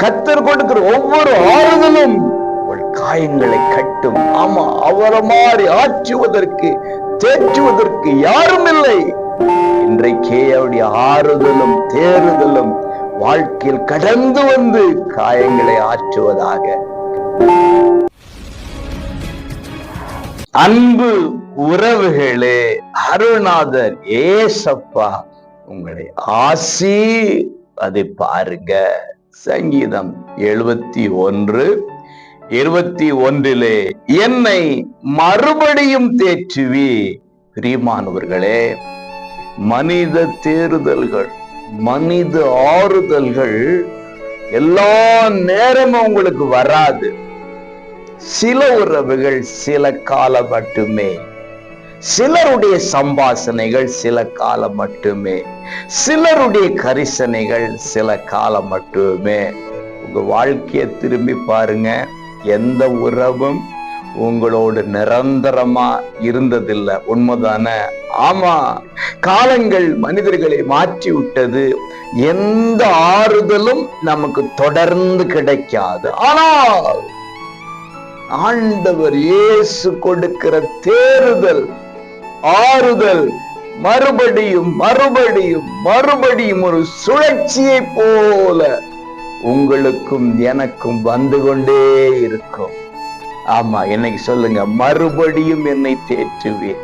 கர்த்தர் கொடுக்கிற ஒவ்வொரு ஆறுதலும் உங்கள் காயங்களை கட்டும். ஆமா, அவரை மாறி ஆற்றுவதற்கு தேற்றுவதற்கு யாரும் இல்லை. இன்றைக்கே அவருடைய ஆறுதலும் தேறுதலும் வாழ்க்கையில் கடந்து வந்து காயங்களை ஆற்றுவதாக. அன்பு உறவுகளே, அருள்நாதர் ஏசப்பா உங்களை அதை பாருங்க. சங்கீதம் 71:21 என்னை மறுபடியும் தேற்றுவி. பிரியமானவர்களே, மனித தேறுதல்கள், மனித ஆறுதல்கள் எல்லா நேரமும் உங்களுக்கு வராது. சில உறவுகள் சில காலம் மட்டுமே, சிலருடைய சம்பாஷணைகள் சில காலம் மட்டுமே, சிலருடைய கரிசனைகள் சில காலம் மட்டுமே. உங்க வாழ்க்கையை திரும்பி பாருங்க. எந்த உறவும் உங்களோடு நிரந்தரமா இருந்ததில்லை. உண்மைதானே? ஆமா, காலங்கள் மனிதர்களை மாற்றி விட்டது. எந்த ஆறுதலும் நமக்கு தொடர்ந்து கிடைக்காது. ஆனால் ஆண்டவர் இயேசு கொடுக்கிற தேறுதல், ஆறுதல் மறுபடியும் மறுபடியும் மறுபடியும் ஒரு சுழற்சியை போல உங்களுக்கும் எனக்கும் வந்து கொண்டே இருக்கும். ஆமா, இன்னைக்கு சொல்லுங்க, மறுபடியும் என்னை தேற்றுவேன்,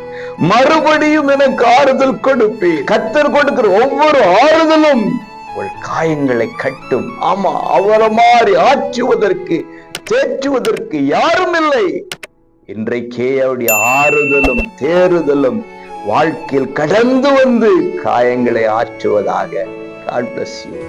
மறுபடியும் எனக்கு ஆறுதல் கொடுப்பேன். கர்த்தர் கொடுக்கிற ஒவ்வொரு ஆறுதலும் உங்கள் காயங்களை கட்டும். ஆமா, அவரை மாறி ஆற்றுவதற்கு தேற்றுவதற்கு யாரும் இல்லை. இன்றைக்கே அவருடைய ஆறுதலும் தேறுதலும் வாழ்க்கையில் கடந்து வந்து காயங்களை ஆற்றுவதாக. God bless you.